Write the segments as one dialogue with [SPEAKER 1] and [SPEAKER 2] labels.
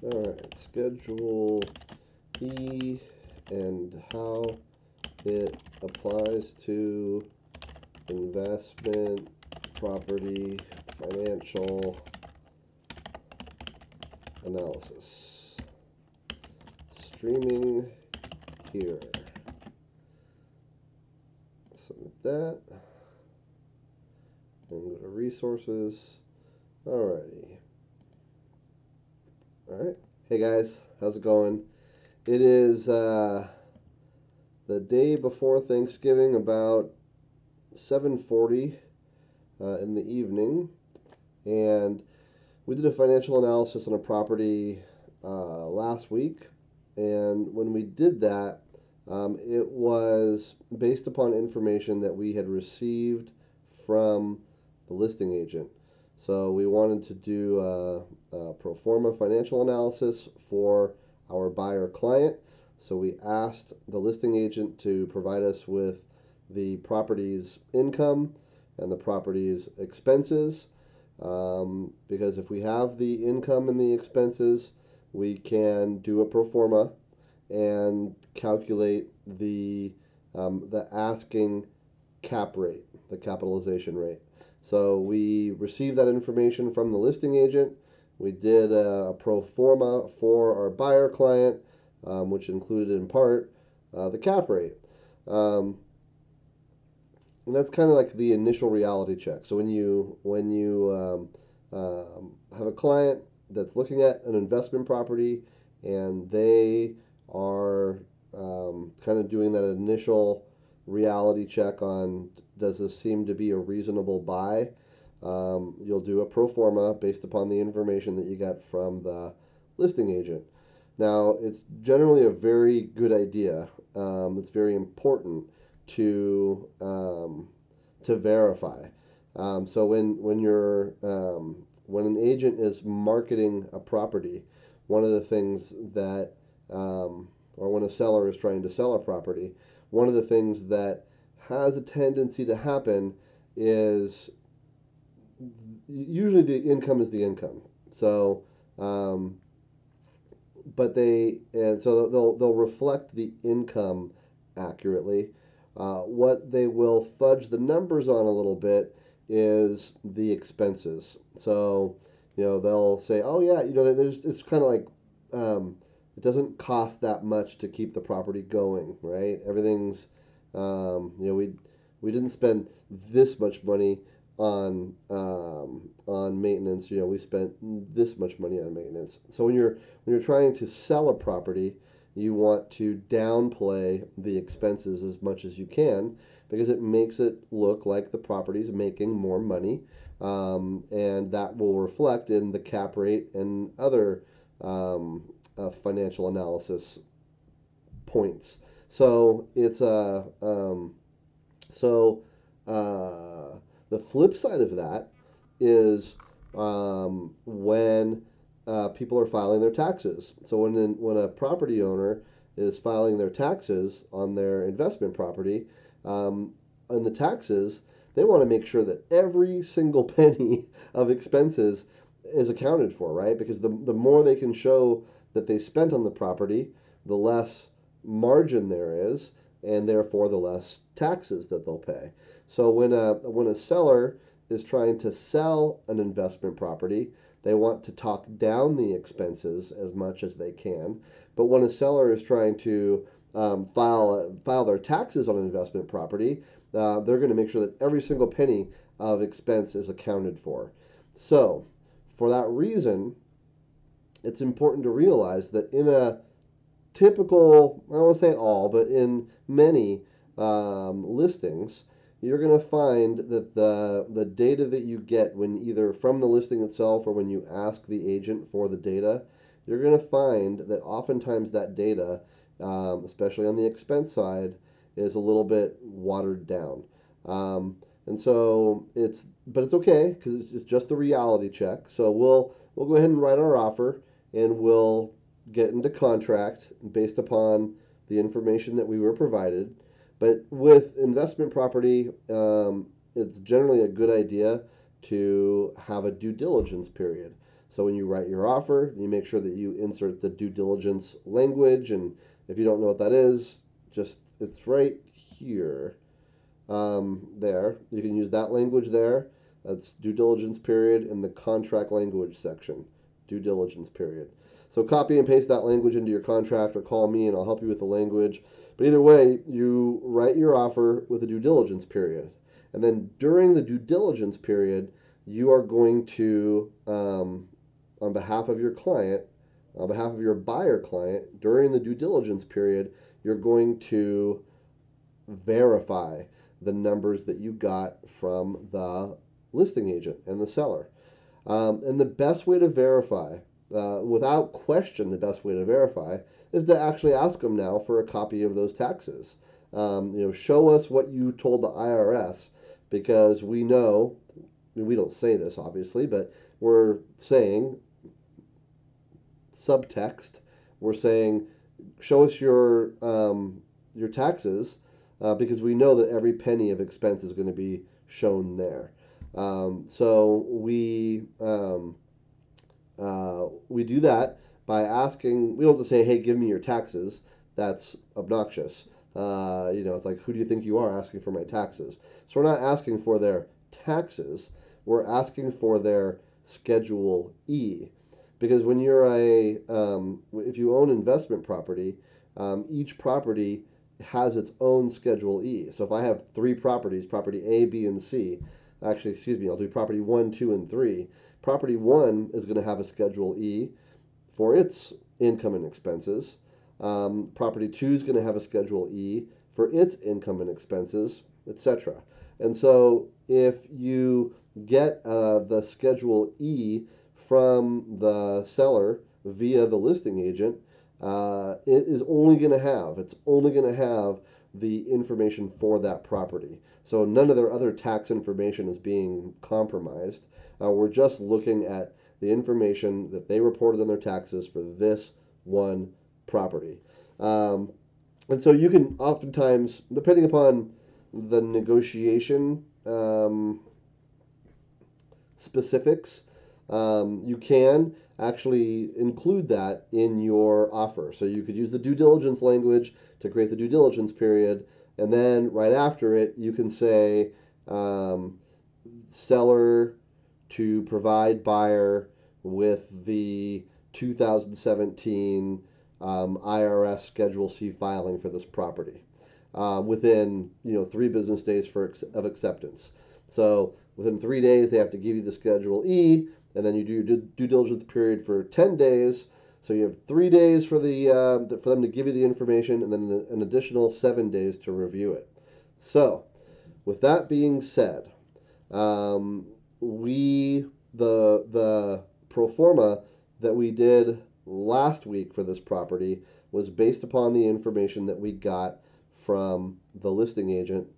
[SPEAKER 1] Alright, Schedule E and how it applies to investment property financial analysis. Streaming here. Submit that. And go to resources. Alrighty. Alright. Hey guys, how's it going? It is the day before Thanksgiving, about 7:40 in the evening, and we did a financial analysis on a property last week. And when we did that, it was based upon information that we had received from the listing agent. So we wanted to do a pro forma financial analysis for our buyer client. So we asked the listing agent to provide us with the property's income and the property's expenses. Because if we have the income and the expenses, we can do a pro forma and calculate the asking cap rate, the capitalization rate. So we received that information from the listing agent. We did a pro forma for our buyer client, which included in part the cap rate. Um, and that's kind of like the initial reality check. So when you have a client that's looking at an investment property and they are kind of doing that initial reality check on, does this seem to be a reasonable buy? You'll do a pro forma based upon the information that you get from the listing agent. Now, it's generally a very good idea. It's very important to verify. So when an agent is marketing a property, one of the things that or when a seller is trying to sell a property, one of the things that has a tendency to happen is usually the income is the income. So, um, but they'll reflect the income accurately. What they will fudge the numbers on a little bit is the expenses. So, they'll say, oh yeah, it's kind of like it doesn't cost that much to keep the property going, right? Everything's, we didn't spend this much money on maintenance. We spent this much money on maintenance. So when you're trying to sell a property, you want to downplay the expenses as much as you can because it makes it look like the property's making more money, and that will reflect in the cap rate and other financial analysis points. So it's a so the flip side of that is when people are filing their taxes. So when a property owner is filing their taxes on their investment property, on the taxes, they want to make sure that every single penny of expenses is accounted for, right? Because the more they can show that they spent on the property, the less margin there is, and therefore the less taxes that they'll pay. So when a seller is trying to sell an investment property, they want to talk down the expenses as much as they can. But when a seller is trying to file their taxes on an investment property, they're going to make sure that every single penny of expense is accounted for. So, for that reason, it's important to realize that in a typical, I don't want to say all, but in many listings, you're going to find that the data that you get when either from the listing itself or when you ask the agent for the data, you're going to find that oftentimes that data, especially on the expense side, is a little bit watered down. And so but it's okay because it's just a reality check. So we'll go ahead and write our offer, and we'll get into contract based upon the information that we were provided. But with investment property, it's generally a good idea to have a due diligence period. So when you write your offer, you make sure that you insert the due diligence language. And if you don't know what that is, it's right here. There. You can use that language there. That's due diligence period in the contract language section. Due diligence period. So copy and paste that language into your contract or call me and I'll help you with the language. But either way, you write your offer with a due diligence period. And then during the due diligence period, you are going to, on behalf of your client, on behalf of your buyer client, during the due diligence period, you're going to verify the numbers that you got from the listing agent and the seller. And the best way to verify, without question, the best way to verify is to actually ask them now for a copy of those taxes. Show us what you told the IRS, because we know, we don't say this obviously, but we're saying subtext. We're saying, show us your taxes, because we know that every penny of expense is going to be shown there. So we do that by asking. We don't have to say, "Hey, give me your taxes." That's obnoxious. It's like, who do you think you are asking for my taxes? So we're not asking for their taxes. We're asking for their Schedule E, because when you're if you own investment property, each property has its own Schedule E. So if I have three properties, property A, B, and C, actually, excuse me, I'll do property 1, 2, and 3. Property 1 is going to have a Schedule E for its income and expenses. Property 2 is going to have a Schedule E for its income and expenses, etc. And so if you get the Schedule E from the seller via the listing agent, it's only going to have the information for that property. So none of their other tax information is being compromised. We're just looking at the information that they reported on their taxes for this one property. And so you can oftentimes, depending upon the negotiation specifics, you can actually include that in your offer. So you could use the due diligence language to create the due diligence period, and then right after it, you can say seller to provide buyer with the 2017 IRS Schedule C filing for this property within 3 business days of acceptance. So within 3 days, they have to give you the Schedule E, and then you do your due diligence period for 10 days. So you have 3 days for for them to give you the information, and then an additional 7 days to review it. So, with that being said, the pro forma that we did last week for this property was based upon the information that we got from the listing agent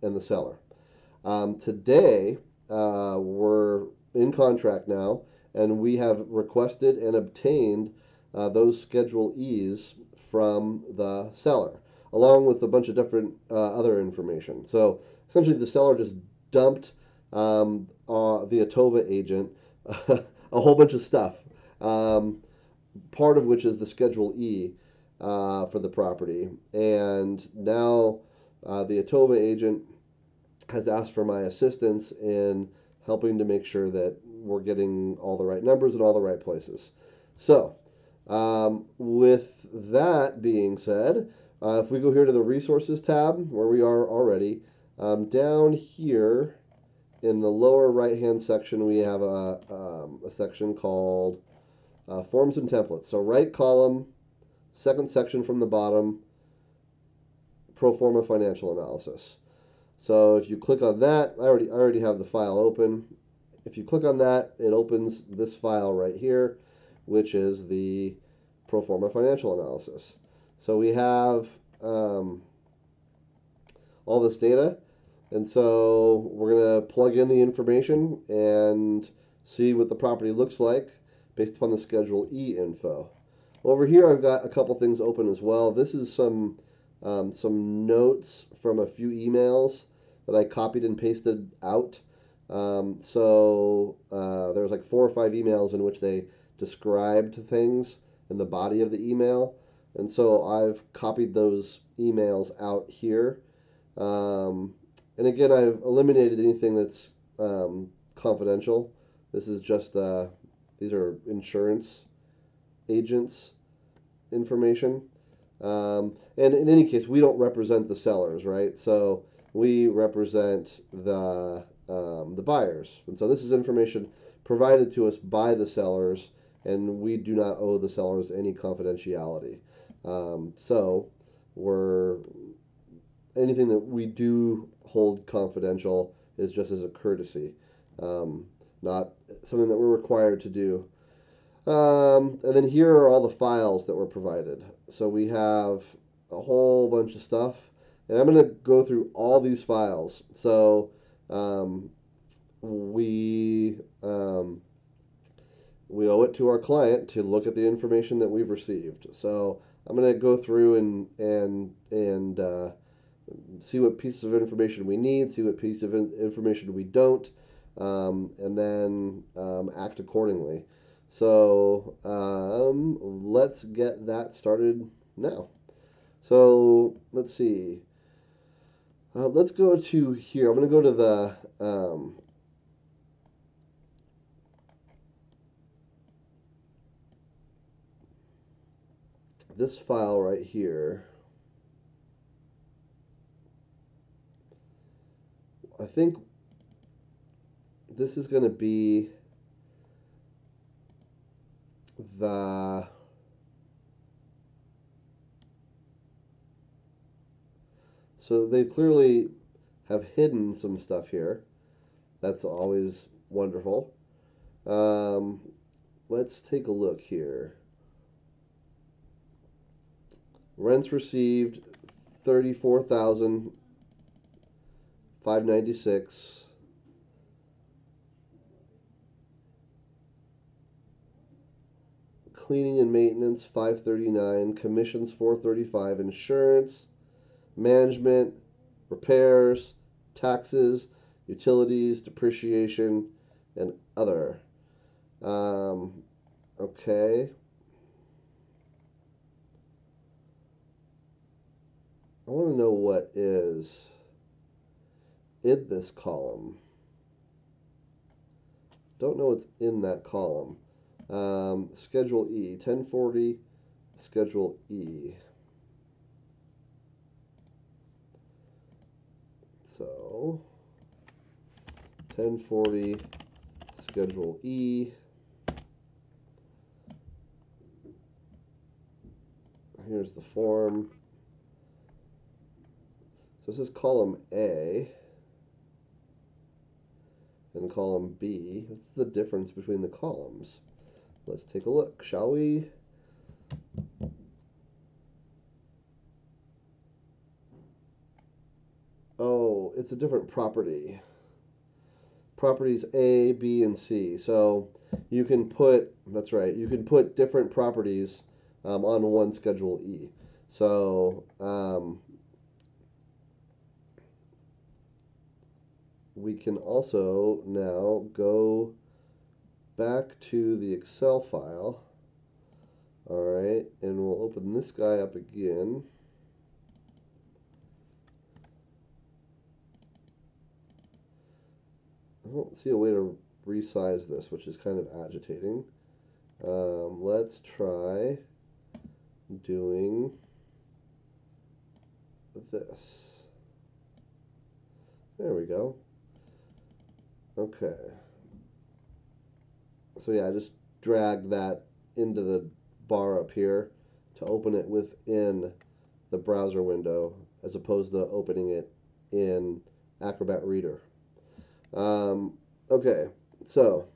[SPEAKER 1] and the seller. Today, we're in contract now, and we have requested and obtained those Schedule E's from the seller, along with a bunch of different other information. So essentially, the seller just dumped the Atova agent a whole bunch of stuff, part of which is the Schedule E for the property. And now the Atova agent has asked for my assistance in helping to make sure that we're getting all the right numbers in all the right places. So, with that being said, if we go here to the Resources tab, where we are already, down here in the lower right-hand section, we have a section called Forms and Templates. So right column, second section from the bottom, Pro Forma Financial Analysis. So if you click on that, I already have the file open. If you click on that, it opens this file right here, which is the Pro Forma Financial Analysis. So we have all this data, and so we're going to plug in the information and see what the property looks like based upon the Schedule E info. Over here, I've got a couple things open as well. This is some notes from a few emails that I copied and pasted out There was like 4 or 5 emails in which they described things in the body of the email, and so I've copied those emails out here. Um, and again, I've eliminated anything that's confidential. This is just these are insurance agents information. And in any case, we don't represent the sellers, right? So we represent the buyers, and so this is information provided to us by the sellers, and we do not owe the sellers any confidentiality. So we're anything that we do hold confidential is just as a courtesy, um, not something that we're required to do. And then here are all the files that were provided. So we have a whole bunch of stuff, and I'm going to go through all these files. So um, we we owe it to our client to look at the information that we've received. So I'm going to go through and see what pieces of information we need, see what piece of information we don't, and then act accordingly. So let's get that started now. So let's see. Let's go to here. I'm going to go to this file right here. I think this is going to be the so they clearly have hidden some stuff here. That's always wonderful. Um, let's take a look here. Rents received 34,596. Cleaning and maintenance 539. Commissions 435. Insurance, management, repairs, taxes, utilities, depreciation, and other. Okay. I want to know what is in this column. Don't know what's in that column. Schedule E, 1040, Schedule E. So, 1040, Schedule E. Here's the form. So this is column A and column B. What's the difference between the columns? Let's take a look, shall we? Oh, it's a different property. Properties A, B, and C. So you can put, that's right, you can put different properties on one Schedule E. So we can also now go back to the Excel file. All right, and we'll open this guy up again. I don't see a way to resize this, which is kind of agitating. Let's try doing this. There we go. Okay. So yeah, I just dragged that into the bar up here to open it within the browser window as opposed to opening it in Acrobat Reader. Okay, so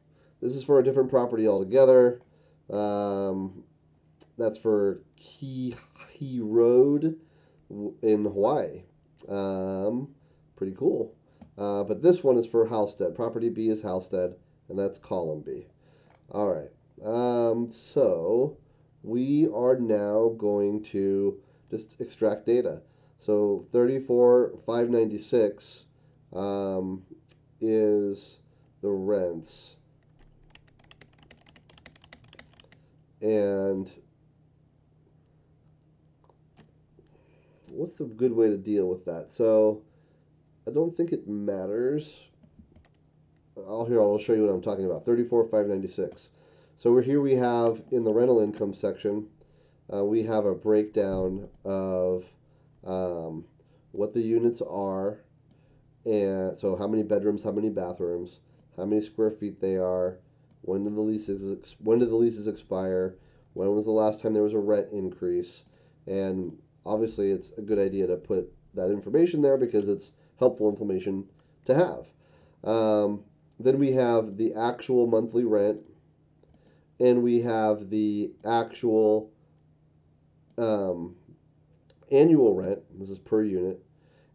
[SPEAKER 1] this is for a different property altogether. That's for Kihei Road in Hawaii. Pretty cool. But this one is for Halstead. Property B is Halstead, and that's column B. All right. So we are now going to just extract data. So 34,596. is the rents, and what's the good way to deal with that? So I don't think it matters. I'll show you what I'm talking about. 34,596. So we're here. We have in the rental income section, we have a breakdown of what the units are, and so how many bedrooms, how many bathrooms, how many square feet they are, when did the leases expire, when was the last time there was a rent increase, and obviously it's a good idea to put that information there because it's helpful information to have. Then we have the actual monthly rent, and we have the actual annual rent. This is per unit.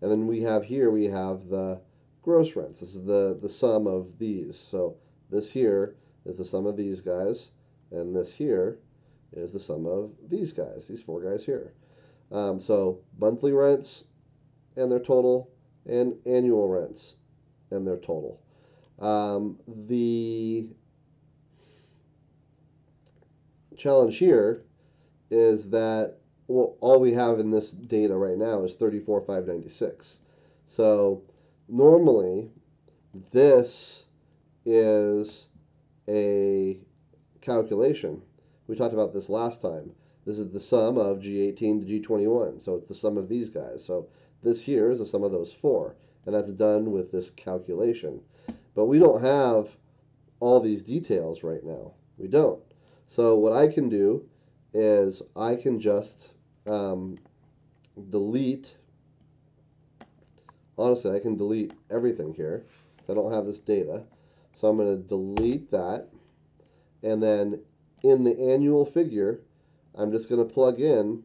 [SPEAKER 1] And then we have the gross rents. This is the sum of these. So this here is the sum of these guys, and this here is the sum of these guys, these four guys here. So monthly rents and their total, and annual rents and their total. The challenge here is that all we have in this data right now is 34,596. So normally this is a calculation. We talked about this last time. This is the sum of G18 to G21. So it's the sum of these guys. So this here is the sum of those four. And that's done with this calculation. But we don't have all these details right now. We don't. So what I can do is I can just delete. Honestly, I can delete everything here. I don't have this data. So I'm going to delete that. And then in the annual figure, I'm just going to plug in,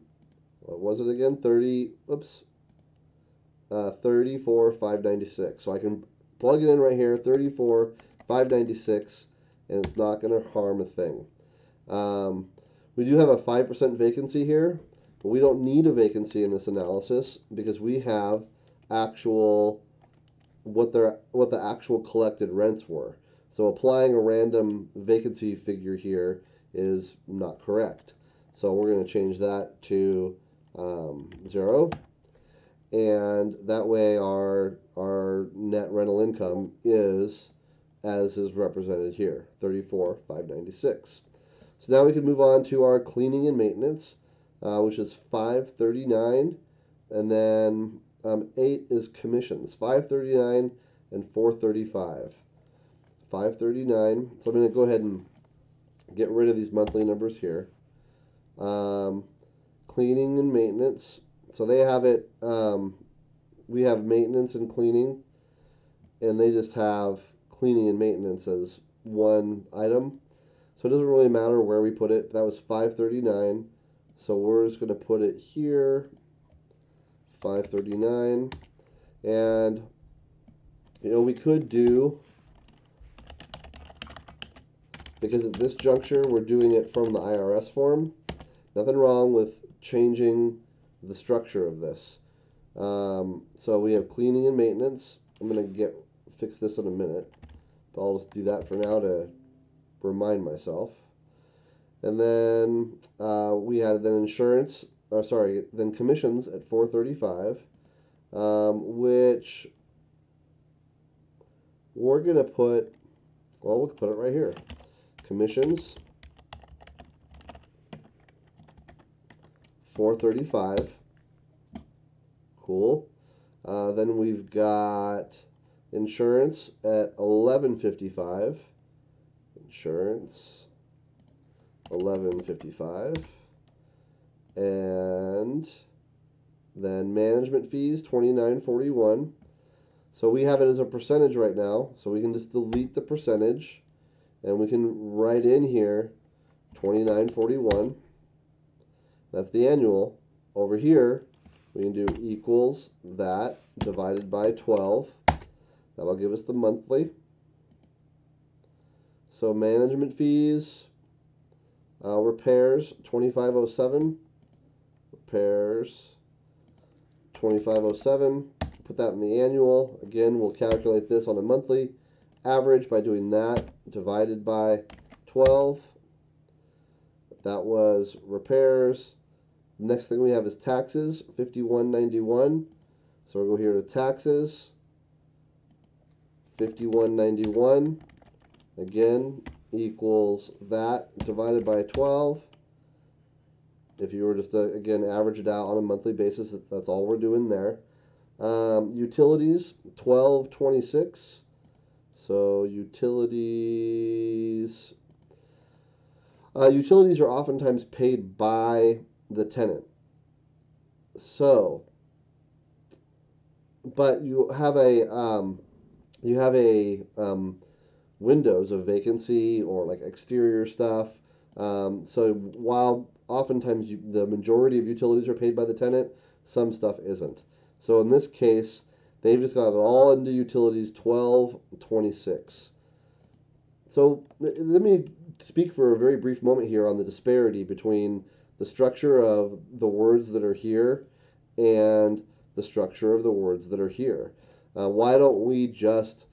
[SPEAKER 1] what was it again? 34,596. So I can plug it in right here, 34,596, and it's not going to harm a thing. We do have a 5% vacancy here, but we don't need a vacancy in this analysis because we have what the actual collected rents were. So applying a random vacancy figure here is not correct. So we're going to change that to 0, and that way our net rental income is as is represented here, 34,596. So now we can move on to our cleaning and maintenance, which is 539, and then 8 is commissions, 539 and 435. 539. So I'm going to go ahead and get rid of these monthly numbers here. Cleaning and maintenance. So they have it. We have maintenance and cleaning, and they just have cleaning and maintenance as one item. So it doesn't really matter where we put it. That was 539. So we're just going to put it here, 539. And, we could do, because at this juncture we're doing it from the IRS form, nothing wrong with changing the structure of this. So we have cleaning and maintenance. I'm going to fix this in a minute, but I'll just do that for now to remind myself. And then we had then insurance, then commissions at 435, which we're going to put, we'll put it right here. Commissions, 435. Cool. Then we've got insurance at 1155. Insurance, 1155. And then management fees, 2941. So we have it as a percentage right now, so we can just delete the percentage, and we can write in here 2941. That's the annual. Over here, we can do equals that divided by 12. That'll give us the monthly. So management fees, repairs, 2507. Repairs, 2507 put that in the annual. Again, we'll calculate this on a monthly average by doing that divided by 12. That was repairs. Next thing we have is taxes, 5191. So we'll go here to taxes, 5191. Again, equals that divided by 12. If you were just to, again, average it out on a monthly basis, that's all we're doing there. Utilities, 1226. So utilities are oftentimes paid by the tenant. So, but you have a windows of vacancy or like exterior stuff. So while oftentimes the majority of utilities are paid by the tenant, some stuff isn't. So in this case, they've just got it all into utilities 1226. So let me speak for a very brief moment here on the disparity between the structure of the words that are here and the structure of the words that are here. Why don't we just,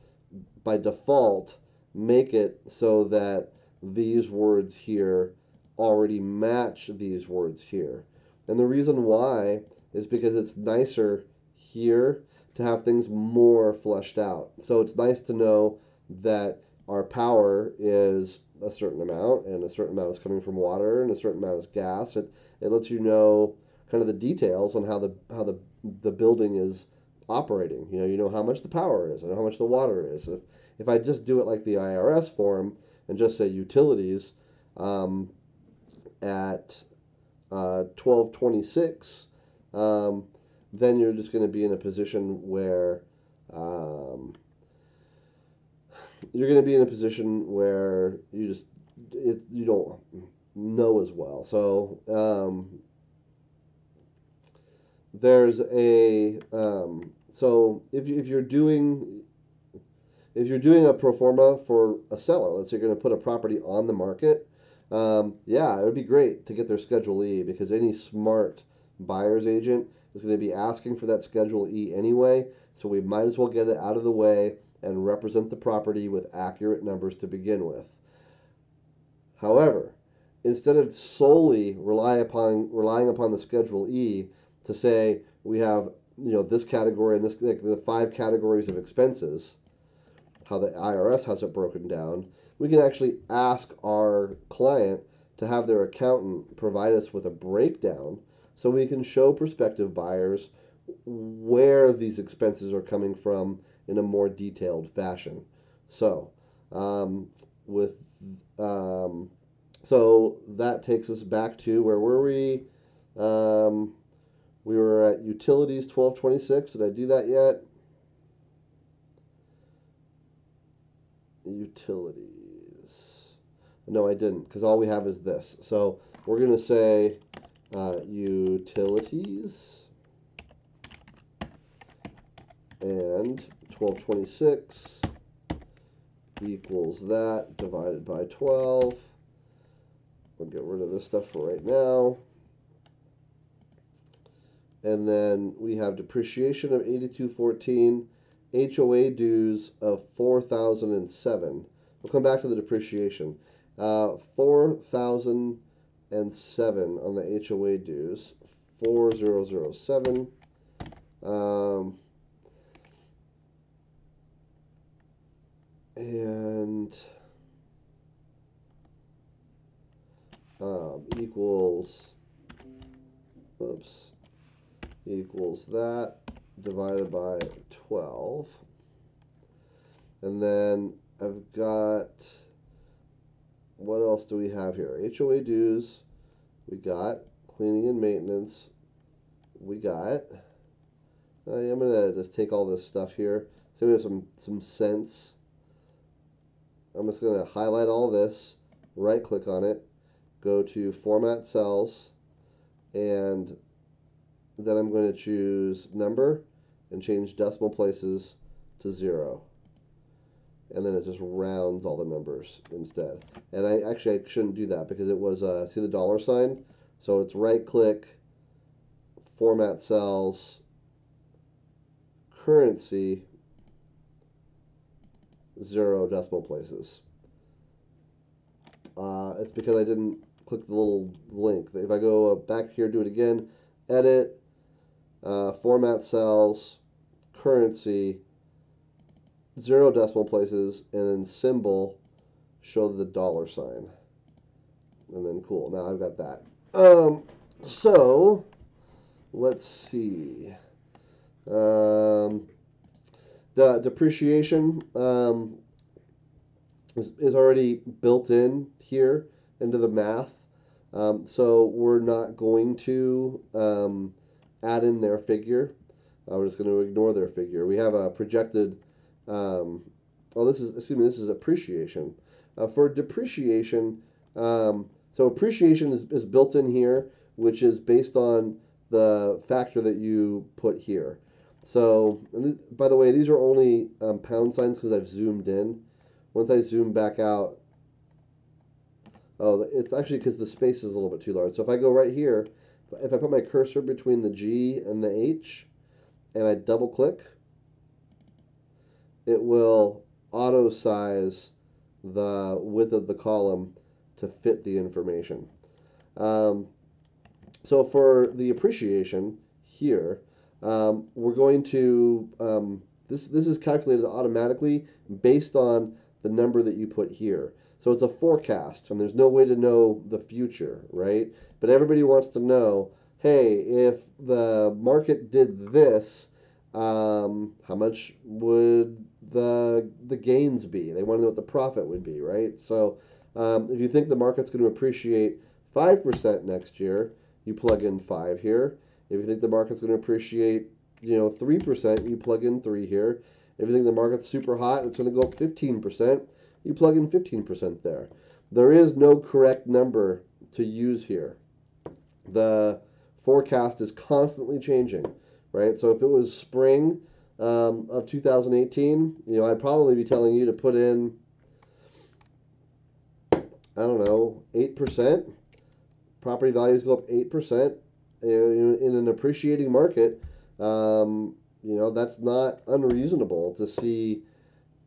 [SPEAKER 1] by default, make it so that these words here already match these words here? And the reason why is because it's nicer here to have things more fleshed out. So it's nice to know that our power is a certain amount, and a certain amount is coming from water, and a certain amount is gas. It lets you know kind of the details on how the building is operating. You know how much the power is and how much the water is. If I just do it like the IRS form and just say utilities at 1226, then you're just going to be in a position where you don't know as well. So there's a so if you're doing a pro forma for a seller, let's say you're going to put a property on the market, yeah, it would be great to get their Schedule E, because any smart buyer's agent is going to be asking for that Schedule E anyway, so we might as well get it out of the way and represent the property with accurate numbers to begin with. However, instead of solely relying upon the Schedule E to say we have this category and this, like the 5 categories of expenses, how the IRS has it broken down, we can actually ask our client to have their accountant provide us with a breakdown so we can show prospective buyers where these expenses are coming from in a more detailed fashion. So, so that takes us back to, where were we? We were at utilities 1226. Did I do that yet? Utilities. No, I didn't, because all we have is this. So we're going to say utilities and 1226 equals that divided by 12. We'll get rid of this stuff for right now. And then we have depreciation of 8214, HOA dues of 4007. We'll come back to the depreciation. 4007 on the HOA dues, 4007. And equals that divided by 12. And then I've got, what else do we have here? HOA dues, we got cleaning and maintenance, we got, I'm going to just take all this stuff here so we have some sense. I'm just going to highlight all this, right click on it, go to Format Cells, and then I'm going to choose Number and change decimal places to 0. And then it just rounds all the numbers instead. And I shouldn't do that, because it was, see the dollar sign? So it's right click, Format Cells, currency, 0 decimal places. It's because I didn't click the little link. If I go back here, do it again, edit, format cells, currency, 0 decimal places, and then symbol, show the dollar sign. And then cool, now I've got that. So let's see. The depreciation is already built in here into the math. So we're not going to add in their figure. We're just going to ignore their figure. We have a projected, this is appreciation. For depreciation, so appreciation is built in here, which is based on the factor that you put here. So, by the way, these are only pound signs because I've zoomed in. Once I zoom back out, it's actually because the space is a little bit too large. So if I go right here, if I put my cursor between the G and the H, and I double click, it will auto size the width of the column to fit the information. So for the appreciation here, we're going to, this is calculated automatically based on the number that you put here. So it's a forecast, and there's no way to know the future, right? But everybody wants to know, hey, if the market did this, how much would the gains be? They want to know what the profit would be, right? So if you think the market's going to appreciate 5% next year, you plug in 5 here. If you think the market's going to appreciate, 3%, you plug in 3 here. If you think the market's super hot, it's going to go up 15%, you plug in 15% there. There is no correct number to use here. The forecast is constantly changing, right? So if it was spring of 2018, I'd probably be telling you to put in, 8%. Property values go up 8%. In an appreciating market, that's not unreasonable to see,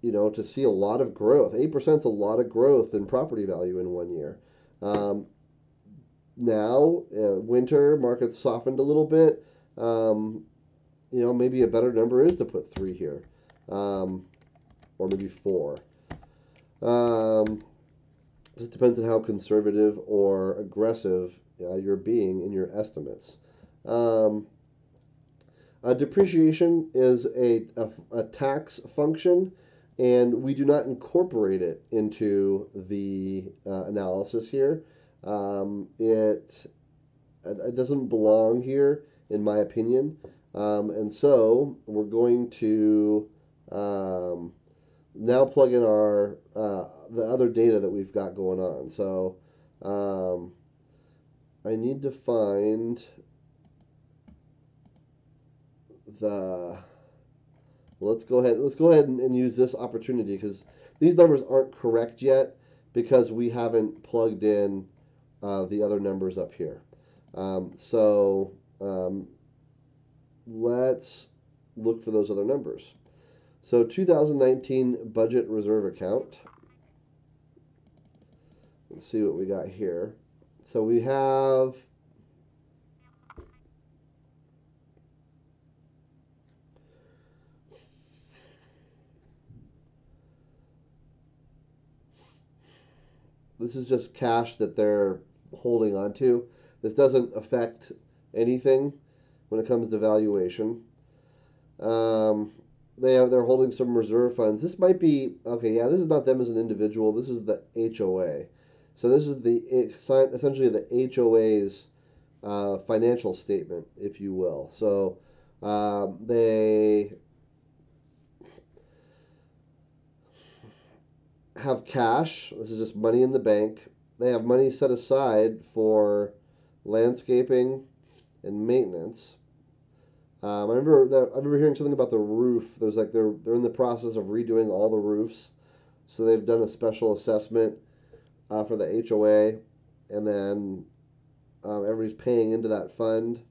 [SPEAKER 1] to see a lot of growth. 8% is a lot of growth in property value in 1 year. Now, winter, market's softened a little bit. Maybe a better number is to put 3 here, or maybe 4. Just depends on how conservative or aggressive you're being in your estimates. Depreciation is a tax function, and we do not incorporate it into the analysis here. It doesn't belong here, in my opinion, and so we're going to now plug in our the other data that we've got going on. So I need to find let's go ahead and use this opportunity, because these numbers aren't correct yet because we haven't plugged in the other numbers up here. Let's look for those other numbers. So 2019 budget reserve account. Let's see what we got here. So we have this is just cash that they're holding on to. This doesn't affect anything when it comes to valuation. They're holding some reserve funds. This might be okay. Yeah, this is not them as an individual. This is the HOA. So this is essentially the HOA's financial statement, if you will. So they have cash. This is just money in the bank. They have money set aside for landscaping and maintenance. I remember hearing something about the roof. There's like they're in the process of redoing all the roofs, so they've done a special assessment for the HOA, and then everybody's paying into that fund,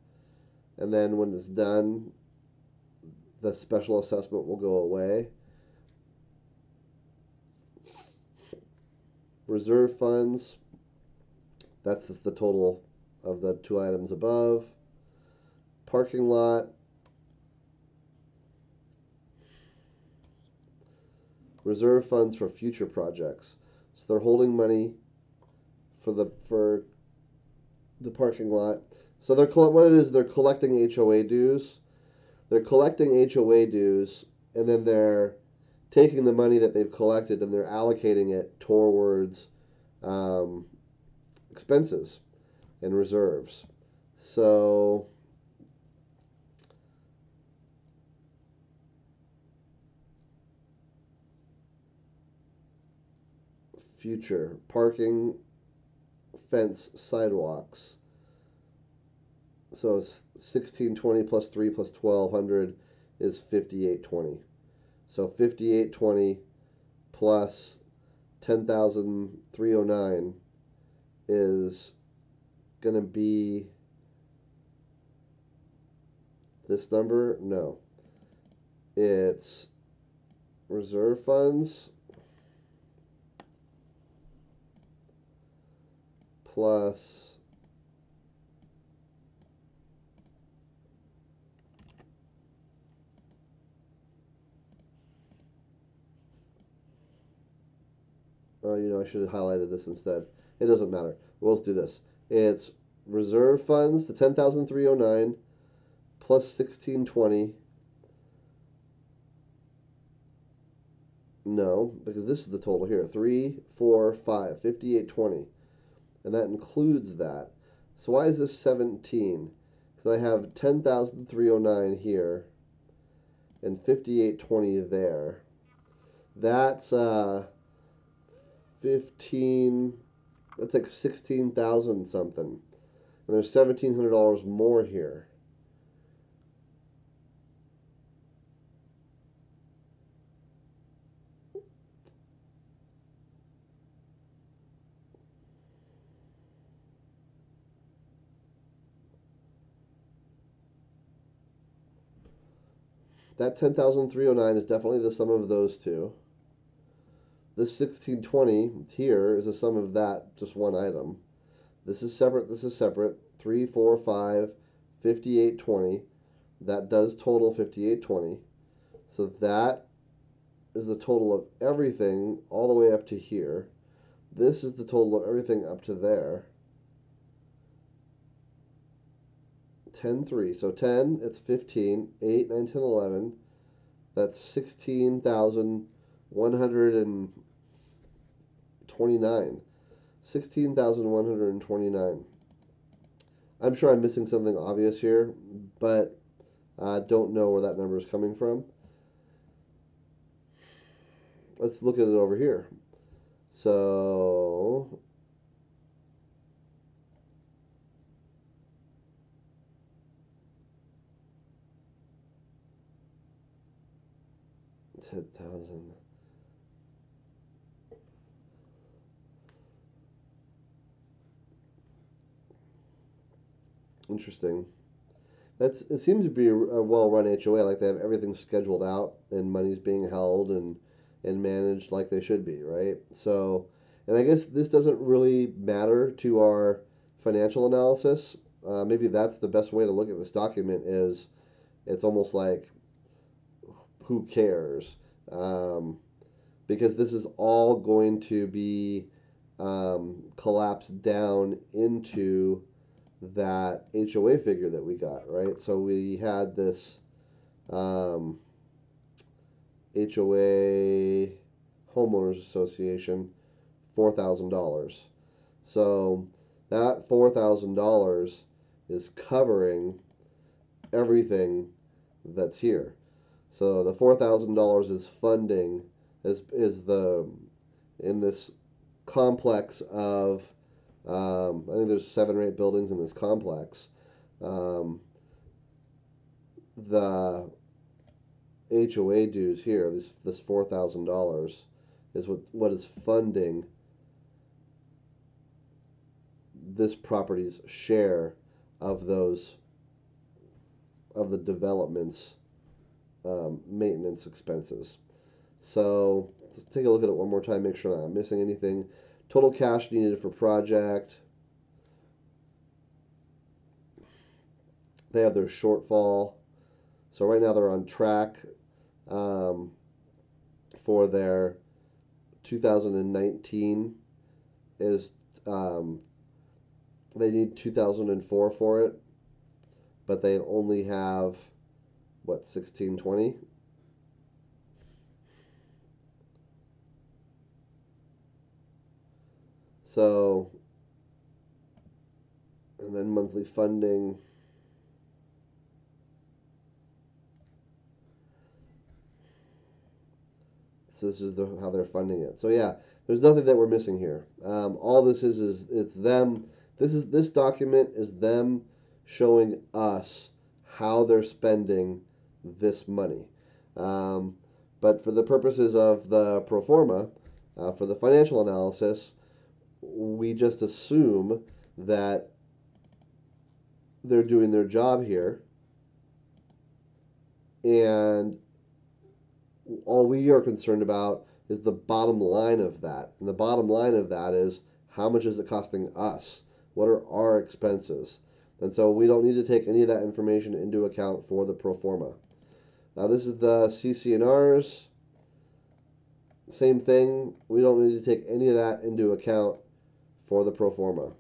[SPEAKER 1] and then when it's done, the special assessment will go away. Reserve funds, that's just the total of the two items above. Parking lot, reserve funds for future projects. So they're holding money for the parking lot. So what it is, they're collecting HOA dues. They're collecting HOA dues, and then they're taking the money that they've collected and they're allocating it towards um, expenses and reserves. So future parking, fence, sidewalks. So it's 1620 plus 3 plus 1200 is 5820. So 5820 plus 10,309 is going to be this number? No. It's reserve funds plus I should have highlighted this instead. It doesn't matter. We'll just do this. It's reserve funds, the 10,309 plus 1620. No, because this is the total here. 3, 4, 5, 5820. And that includes that. So why is this 17? Because I have 10,309 here and 5820 there. That's 15, that's like 16,000 something. And there's $1,700 more here. That 10,309 is definitely the sum of those two. This 1620 here is the sum of that, just one item. This is separate, this is separate. 3, 4, 5, 5820. That does total 5820. So that is the total of everything all the way up to here. This is the total of everything up to there. 10, 3. So 10, it's 15. 8, 9, 10, 11. That's 16,129. 16,129. I'm sure I'm missing something obvious here, but I don't know where that number is coming from. Let's look at it over here. So 10,000. Interesting. It seems to be a well-run HOA. Like they have everything scheduled out and money's being held and managed like they should be, right? So, and I guess this doesn't really matter to our financial analysis. Maybe that's the best way to look at this document. Is it's almost like who cares? Um, because this is all going to be collapsed down into that HOA figure that we got, right? So we had this um, HOA homeowners association, $4,000. So that $4,000 is covering everything that's here. So the $4,000 is funding is the in this complex of I think there's 7 or 8 buildings in this complex. Um, the HOA dues here, this $4,000 is what is funding this property's share of those of the developments maintenance expenses. So let's take a look at it one more time, make sure I'm not missing anything. Total cash needed for project. They have their shortfall. So right now they're on track um, for their 2019 is um, they need 2004 for it, but they only have what 1620. So and then monthly funding. So this is how they're funding it. So yeah, there's nothing that we're missing here. All this is it's them. This document is them showing us how they're spending this money. Um, but for the purposes of the pro forma, for the financial analysis, we just assume that they're doing their job here, and all we are concerned about is the bottom line of that. And the bottom line of that is how much is it costing us? What are our expenses? And so we don't need to take any of that information into account for the pro forma. Now this is the CC&Rs. Same thing. We don't need to take any of that into account for the pro forma.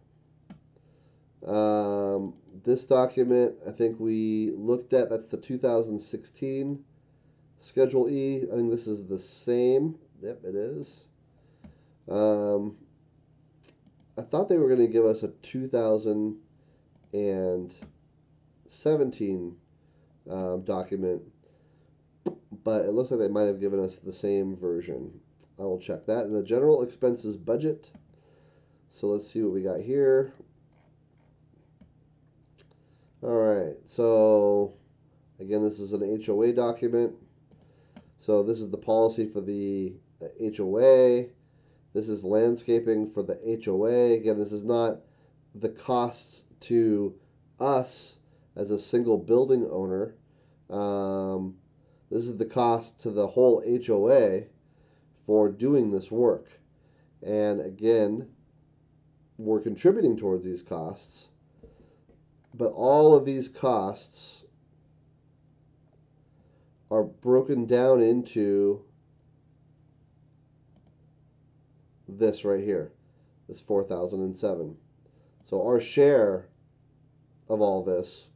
[SPEAKER 1] This document, I think we looked at, that's the 2016 Schedule E. I think this is the same. Yep, it is. I thought they were going to give us a 2017 document, but it looks like they might have given us the same version. I will check that. And the general expenses budget. So let's see what we got here. All right. So again, this is an HOA document. So this is the policy for the HOA. This is landscaping for the HOA. Again, this is not the costs to us as a single building owner. This is the cost to the whole HOA for doing this work. And again, we're contributing towards these costs, but all of these costs are broken down into this right here, this 4007. So our share of all this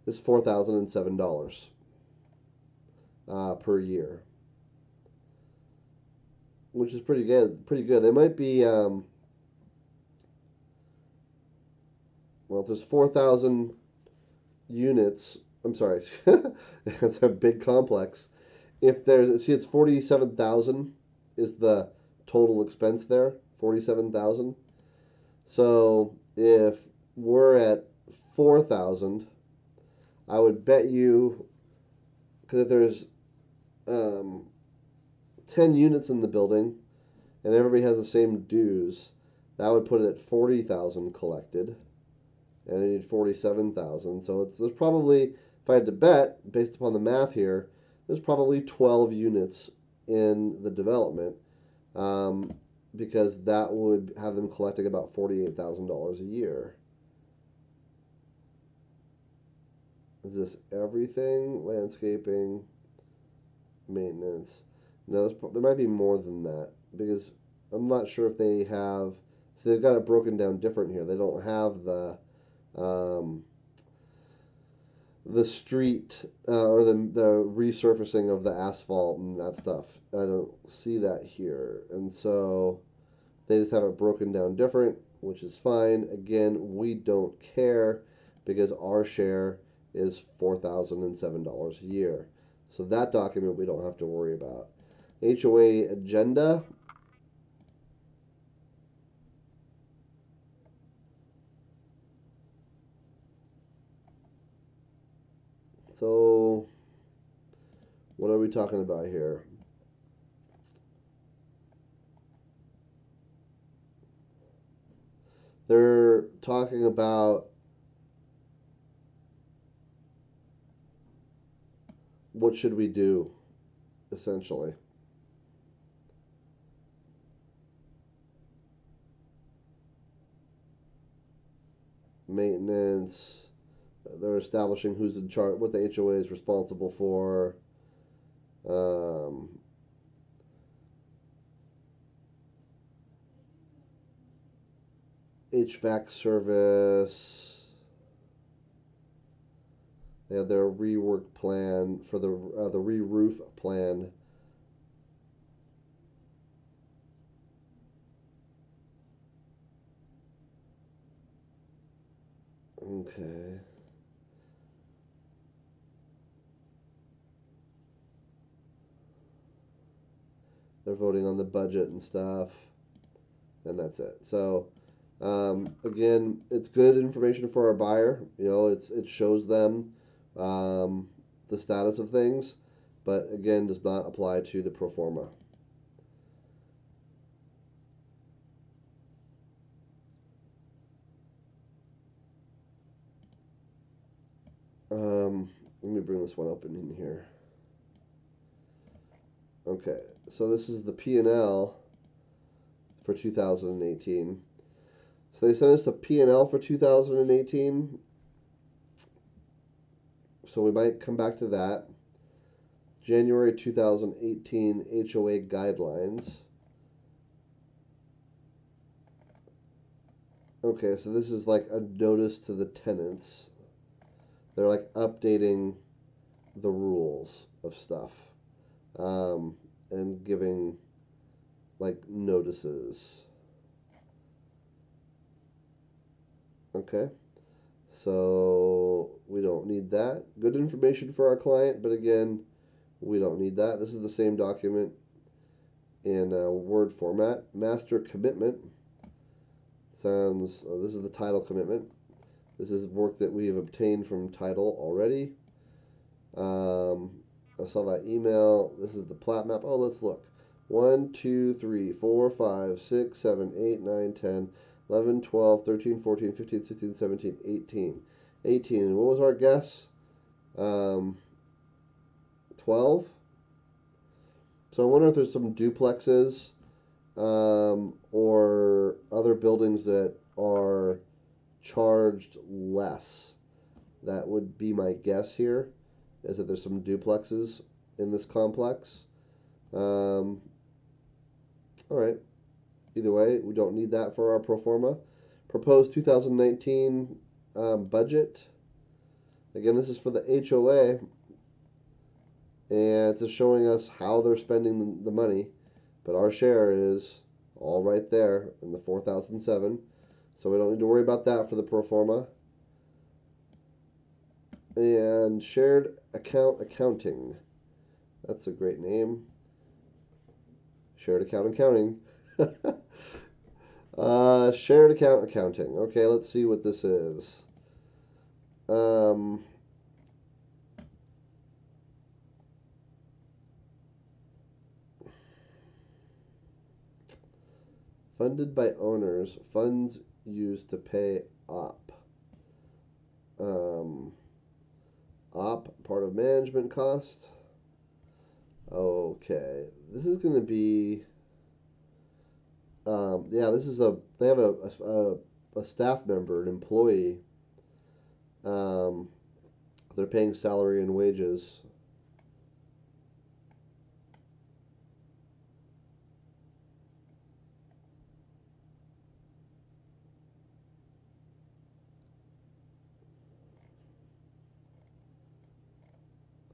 [SPEAKER 1] is $4,007 per year, which is pretty good. Pretty good. They might be well, if there's 4,000 units. I'm sorry, it's a big complex. If there's, see, it's 47,000 is the total expense there. 47,000. So if we're at 4,000, I would bet you, because if there's 10 units in the building and everybody has the same dues, that would put it at 40,000 collected, and I need 47,000. So there's probably, if I had to bet, based upon the math here, there's probably 12 units in the development, because that would have them collecting about $48,000 a year. Is this everything? Landscaping, maintenance? No, there might be more than that, because I'm not sure if they have. So they've got it broken down different here. They don't have the street or the resurfacing of the asphalt and that stuff. I don't see that here, and so they just have it broken down different, which is fine. Again, we don't care because our share is $4,007 a year. So that document we don't have to worry about. HOA agenda. So what are we talking about here? They're talking about what should we do, essentially? Maintenance. They're establishing who's in charge, what the HOA is responsible for. Um, HVAC service. They have their rework plan for the re-roof plan. Okay. They're voting on the budget and stuff, and that's it. So, again, it's good information for our buyer. You know, it shows them the status of things, but again, does not apply to the pro forma. Let me bring this one open in here. Okay, so this is the P&L for 2018. So they sent us the P&L for 2018. So we might come back to that. January 2018 HOA guidelines. Okay, so this is like a notice to the tenants. They're like updating the rules of stuff, and giving like notices. Okay, so we don't need that. Good information for our client, but again, we don't need that. This is the same document in Word format. Master commitment sounds, this is the title commitment. This is work that we have obtained from title already. I saw that email. This is the plat map. Oh, let's look. 1, 2, 3, 4, 5, 6, 7, 8, 9, 10, 11, 12, 13, 14, 15, 16, 17, 18. 18. What was our guess? 12? So I wonder if there's some duplexes or other buildings that are charged less. That would be my guess here, is that there's some duplexes in this complex. All right. Either way, we don't need that for our pro forma. Proposed 2019 budget. Again, this is for the HOA, and it's just showing us how they're spending the money. But our share is all right there in the 4007, so we don't need to worry about that for the pro forma. And shared account accounting. That's a great name. Shared account accounting. Shared account accounting. Okay, let's see what this is. Funded by owners. Funds used to pay op. Op, part of management cost. Okay, this is going to be. Yeah, this is they have a staff member, an employee. Um, they're paying salary and wages.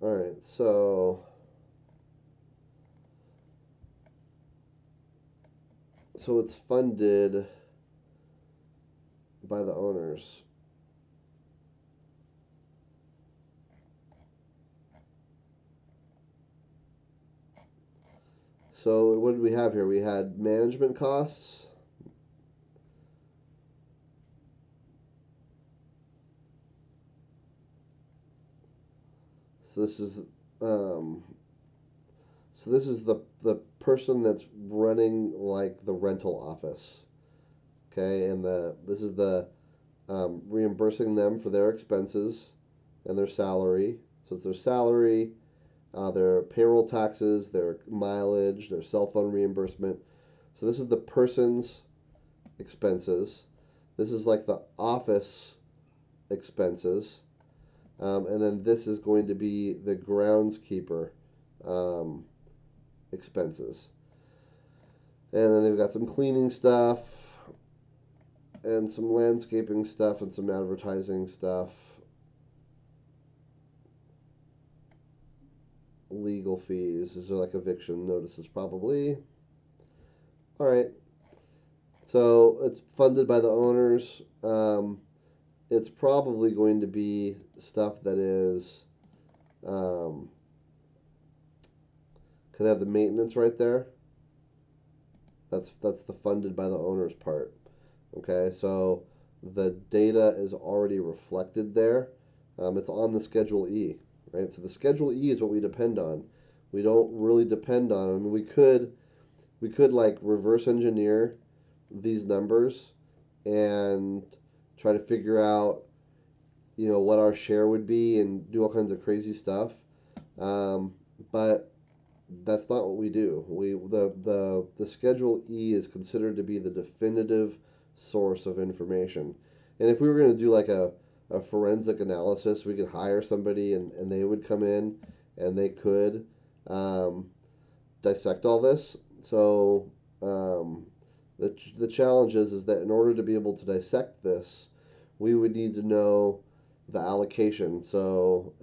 [SPEAKER 1] All right, so it's funded by the owners. So what did we have here? We had management costs. So this is um, the person that's running like the rental office. Okay, and this is the reimbursing them for their expenses and their salary. So it's their salary, their payroll taxes, their mileage, their cell phone reimbursement. So this is the person's expenses. This is like the office expenses. And then this is going to be the groundskeeper um, expenses. And then they've got some cleaning stuff and some landscaping stuff and some advertising stuff. Legal fees. Is there like eviction notices? Probably. All right. So it's funded by the owners. It's probably going to be stuff that is, um, could have the maintenance right there. That's the funded by the owners part. Okay, so the data is already reflected there. It's on the Schedule E, right? So the Schedule E is what we depend on. We don't really depend on. I mean, we could like reverse engineer these numbers and try to figure out, what our share would be and do all kinds of crazy stuff. But that's not what we do. The Schedule E is considered to be the definitive source of information. And if we were going to do like a forensic analysis, we could hire somebody and they would come in and they could um, dissect all this. So the challenge is that in order to be able to dissect this, we would need to know the allocation. So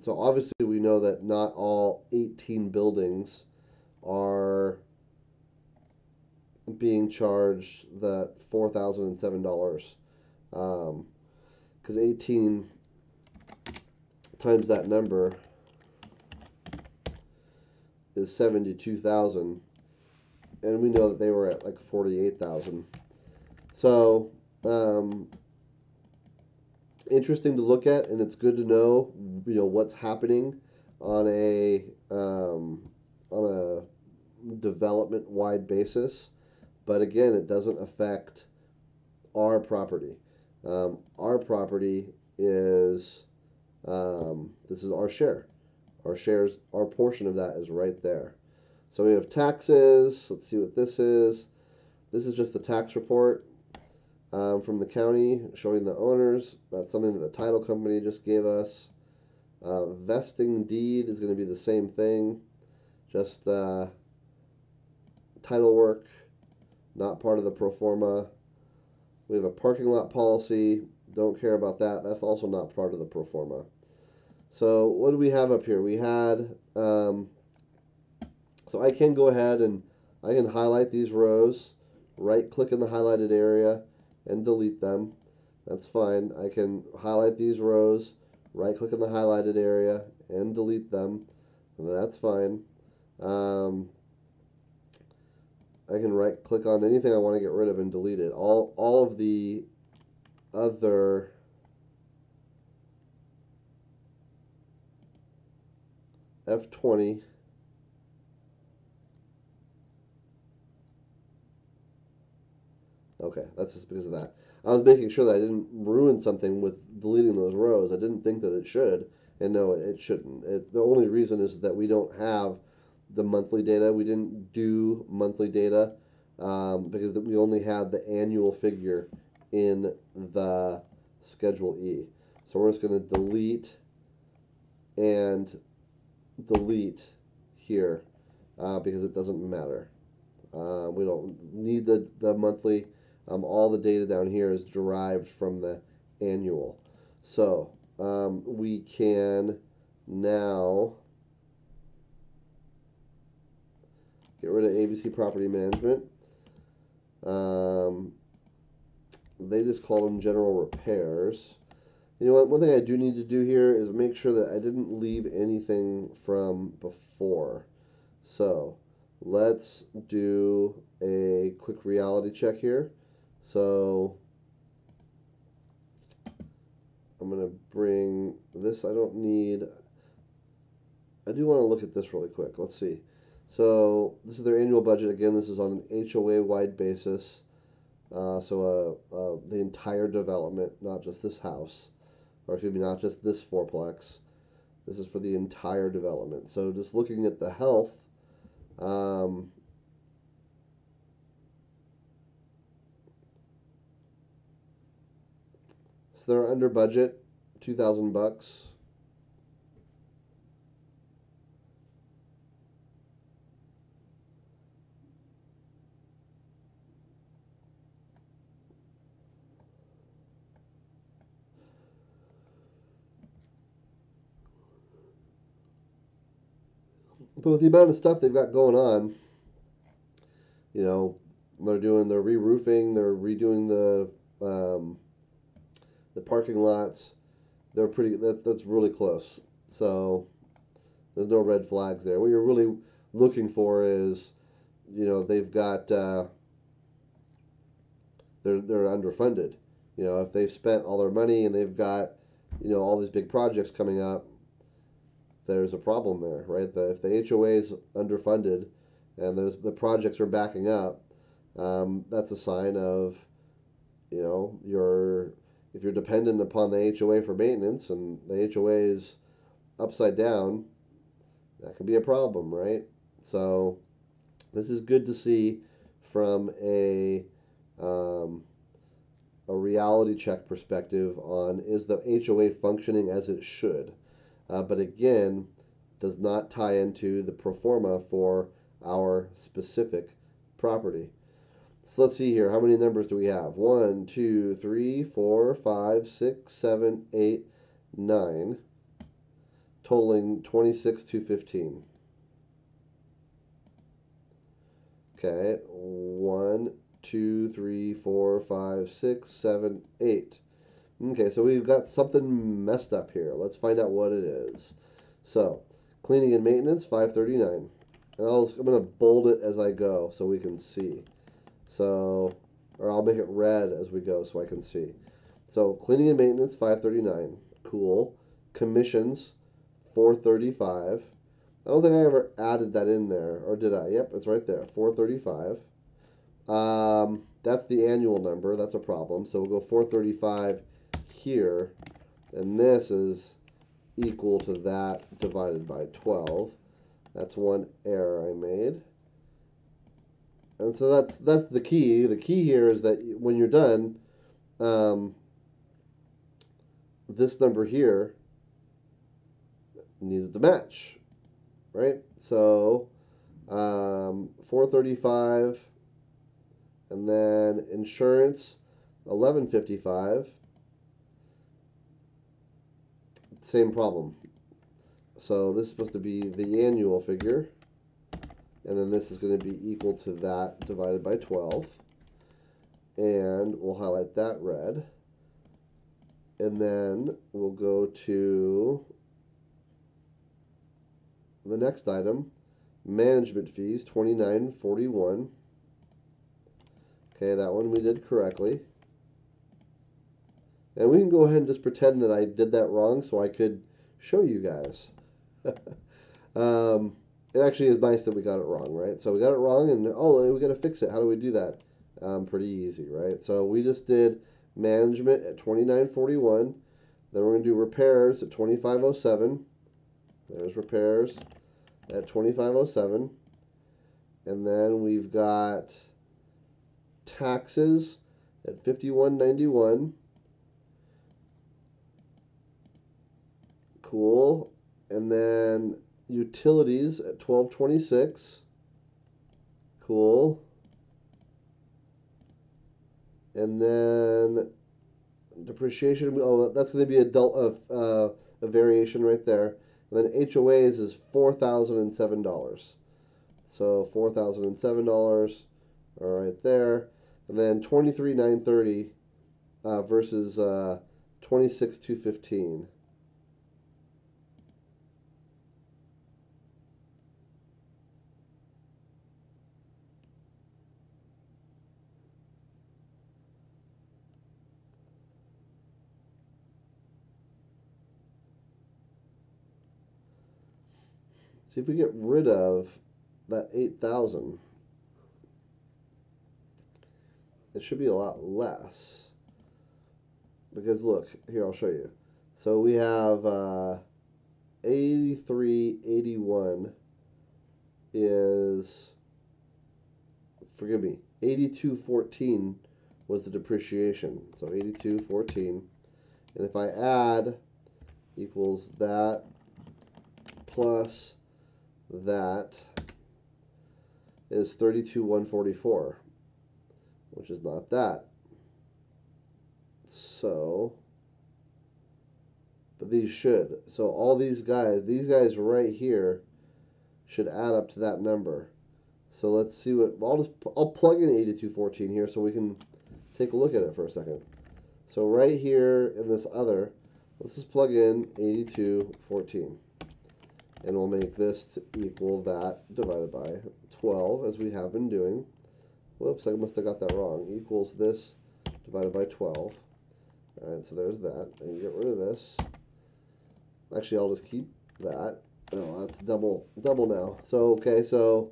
[SPEAKER 1] obviously we know that not all 18 buildings are being charged that $4,007, because 18 times that number is 72,000, and we know that they were at like 48,000. So interesting to look at, and it's good to know, what's happening on a development wide basis. But again, it doesn't affect our property. Our property is this is our share. Our portion of that is right there. So we have taxes. Let's see what this is. This is just the tax report from the county showing the owners. That's something that the title company just gave us. Vesting deed is going to be the same thing, just title work, not part of the pro forma. We have a parking lot policy. Don't care about that. That's also not part of the pro forma. So what do we have up here? We had, so I can go ahead and I can highlight these rows, right click in the highlighted area and delete them. That's fine. I can highlight these rows, right click in the highlighted area and delete them. And that's fine. I can right click on anything I want to get rid of and delete it. All of the other F20 okay, that's just because of that. I was making sure that I didn't ruin something with deleting those rows. I didn't think that it should, and no, it shouldn't. The only reason is that we don't have the monthly data. We didn't do monthly data because we only had the annual figure in the Schedule E. So we're just going to delete and delete here because it doesn't matter. We don't need the monthly. All the data down here is derived from the annual. So we can now get rid of ABC Property Management. They just call them general repairs. You know what? One thing I do need to do here is make sure that I didn't leave anything from before. So let's do a quick reality check here. So I'm going to bring this. I don't need. I do want to look at this really quick. Let's see. So this is their annual budget. Again, this is on an HOA-wide basis. The entire development, not just this house, or excuse me, not just this fourplex. This is for the entire development. So just looking at the health, um, so they're under budget, $2,000. But with the amount of stuff they've got going on, you know, they're re-roofing, they're redoing the parking lots. They're pretty. That's really close. So there's no red flags there. What you're really looking for is, they've got they're underfunded. If they've spent all their money and they've got, all these big projects coming up, there's a problem there, right? If the HOA is underfunded and the projects are backing up, that's a sign of, you're if you're dependent upon the HOA for maintenance and the HOA is upside down, that could be a problem, right? So this is good to see from a reality check perspective on, is the HOA functioning as it should? But again, does not tie into the pro forma for our specific property. So let's see here. How many numbers do we have? 1, 2, 3, 4, 5, 6, 7, 8, 9, totaling 26,215. Okay, 1, 2, 3, 4, 5, 6, 7, 8. Okay, so we've got something messed up here. Let's find out what it is. So, cleaning and maintenance, 539. And I'm going to bold it as I go so we can see. So, or I'll make it red as we go so I can see. So, cleaning and maintenance, 539. Cool. Commissions, 435. I don't think I ever added that in there, or did I? Yep, it's right there, 435. That's the annual number. That's a problem. So we'll go 435 here, and this is equal to that divided by 12. That's one error I made. And so that's the key. The key here is that when you're done, this number here needs to match, right? So 435, and then insurance 1155. Same problem. So this is supposed to be the annual figure, and then this is going to be equal to that divided by 12. And we'll highlight that red. And then we'll go to the next item, management fees, 2941. Okay, that one we did correctly. And we can go ahead and just pretend that I did that wrong so I could show you guys. It actually is nice that we got it wrong, right? So we got it wrong, and we got to fix it. How do we do that? Pretty easy, right? So we just did management at 2941. Then we're going to do repairs at 2507. There's repairs at 2507. And then we've got taxes at 5191. Cool. And then utilities at 1226. Cool. And then depreciation, that's going to be a variation right there. And then HOAs is $4,007. So $4,007 right there. And then 23,930 versus 26,215. See if we get rid of that 8,000. It should be a lot less. Because look, here I'll show you. So we have 8381 is, forgive me, 8214 was the depreciation. So 8214. And if I add equals that plus that is 32,144, which is not that. So, but these should. So all these guys right here should add up to that number. So let's see what, I'll plug in 8214 here so we can take a look at it for a second. So right here in this other, let's just plug in 8214. And we'll make this to equal that divided by 12, as we have been doing. Whoops, I must have got that wrong. Equals this divided by 12. Alright, so there's that. And get rid of this. Actually, I'll just keep that. Oh, that's double now. So, okay, so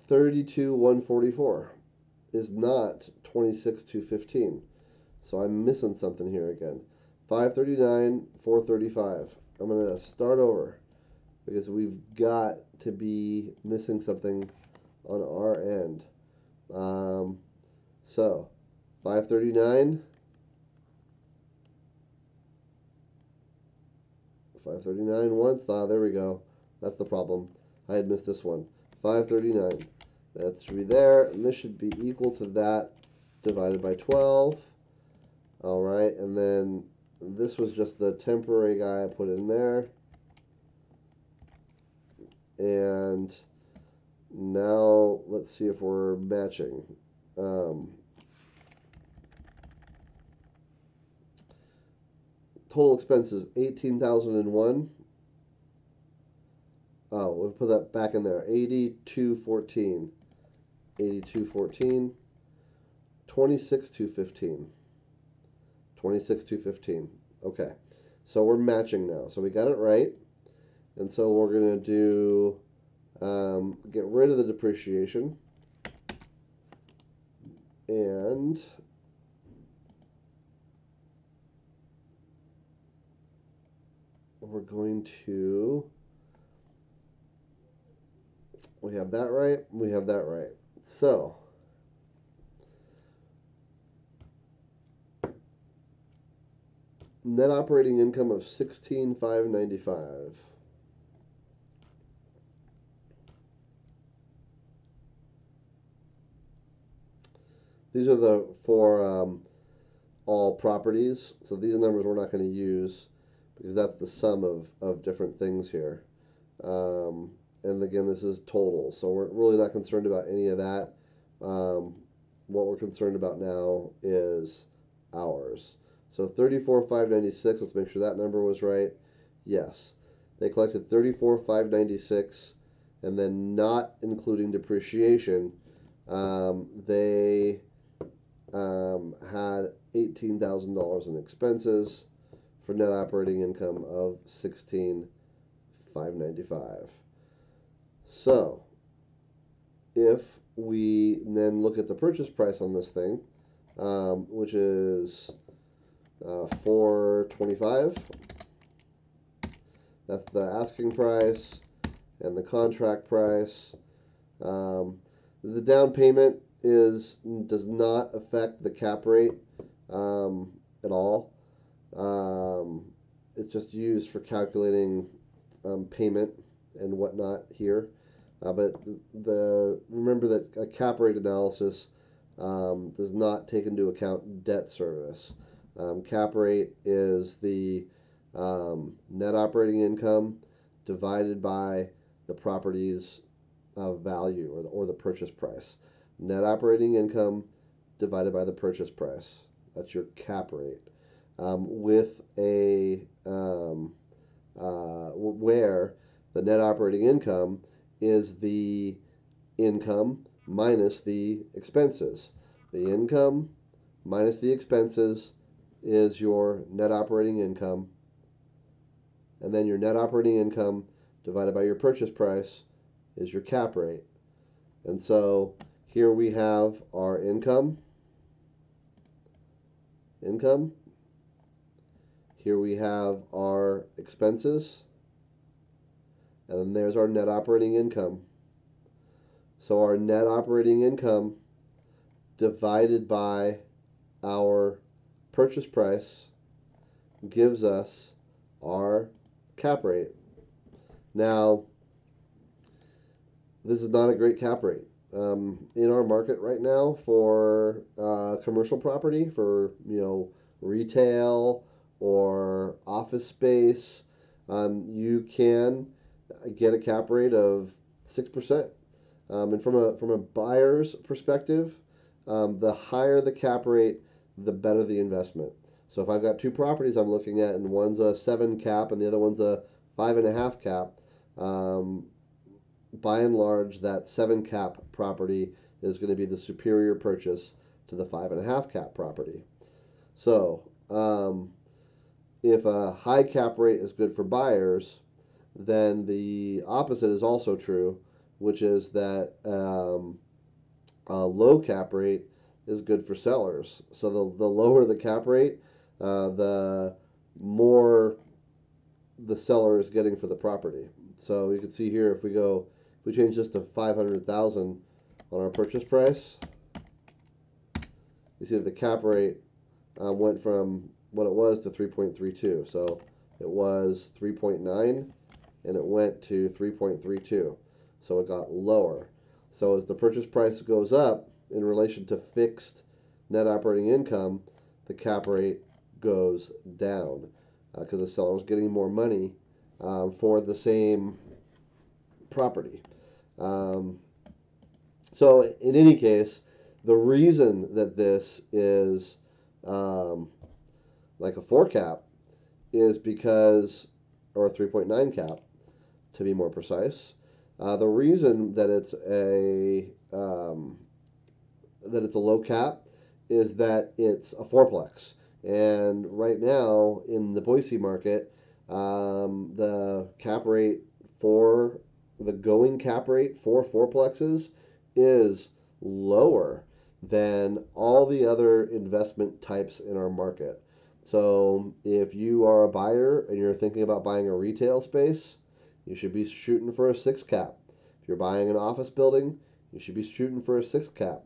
[SPEAKER 1] 32,144 is not 26,215. So I'm missing something here again. 539, 435. I'm going to start over because we've got to be missing something on our end. So 539, 539 once. There we go. That's the problem. I had missed this one. 539. That should be there, and this should be equal to that divided by 12. All right, and then this was just the temporary guy I put in there. And now let's see if we're matching. Total expenses 18,001. Oh, we'll put that back in there. 8214. 8214. 26,215. 26,215. Okay, so we're matching now. So we got it right. And so we're going to do, get rid of the depreciation. And we're going to, we have that right, we have that right. So, net operating income of 16,595. These are the for all properties. So these numbers we're not going to use because that's the sum of different things here. And again, this is total. So we're really not concerned about any of that. What we're concerned about now is hours. So 34,596, let's make sure that number was right. Yes. They collected 34,596, and then not including depreciation, they had $18,000 in expenses for net operating income of 16,595. So if we then look at the purchase price on this thing, which is $425, that's the asking price and the contract price. The down payment does not affect the cap rate at all. It's just used for calculating payment and whatnot here. But remember that a cap rate analysis does not take into account debt service. Cap rate is the net operating income divided by the property's value or the purchase price. Net operating income divided by the purchase price. That's your cap rate. With a where the net operating income is the income minus the expenses. The income minus the expenses is your net operating income, and then your net operating income divided by your purchase price is your cap rate. And so here we have our income. Here we have our expenses, and then there's our net operating income. So our net operating income divided by our purchase price gives us our cap rate. Now, this is not a great cap rate. In our market right now for commercial property, for retail or office space, you can get a cap rate of 6%. And from a buyer's perspective, the higher the cap rate, the better the investment. So if I've got two properties I'm looking at, and one's a 7 cap and the other one's a 5.5 cap, by and large, that 7 cap property is going to be the superior purchase to the 5.5 cap property. So if a high cap rate is good for buyers, then the opposite is also true, which is that a low cap rate is good for sellers. So the lower the cap rate, the more the seller is getting for the property. So you can see here, if we change this to 500,000 on our purchase price, you see that the cap rate went from what it was to 3.32. So it was 3.9 and it went to 3.32. So it got lower. So as the purchase price goes up in relation to fixed net operating income, the cap rate goes down because the seller is getting more money for the same property. So in any case, the reason that this is like a 4 cap is because, or a 3.9 cap to be more precise. The reason that it's a low cap is that it's a fourplex, and right now in the Boise market, the cap rate for the going cap rate for fourplexes is lower than all the other investment types in our market. So if you are a buyer and you're thinking about buying a retail space, you should be shooting for a 6 cap. If you're buying an office building, you should be shooting for a 6 cap.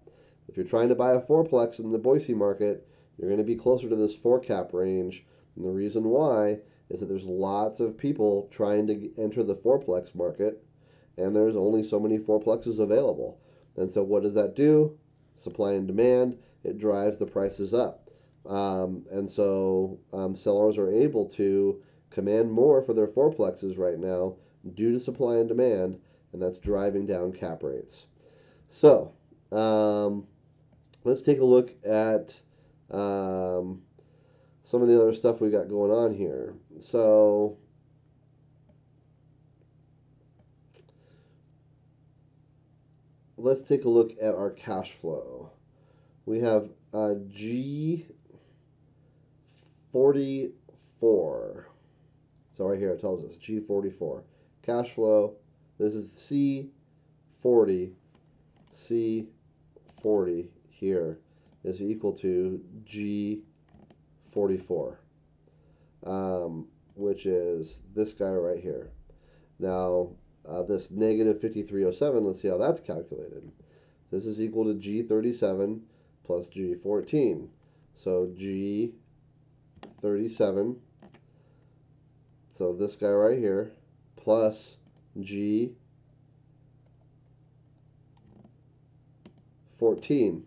[SPEAKER 1] If you're trying to buy a fourplex in the Boise market, you're going to be closer to this 4 cap range. And the reason why is that there's lots of people trying to enter the fourplex market, and there's only so many fourplexes available. And so what does that do? Supply and demand, it drives the prices up. And so sellers are able to command more for their fourplexes right now due to supply and demand, and that's driving down cap rates. So let's take a look at some of the other stuff we got going on here. So let's take a look at our cash flow. We have G44. So right here it tells us G44. Cash flow, this is C40. C40 here is equal to G44, which is this guy right here. Now, this negative 5307, let's see how that's calculated. This is equal to G37 plus G14. So G37, so this guy right here, plus G14.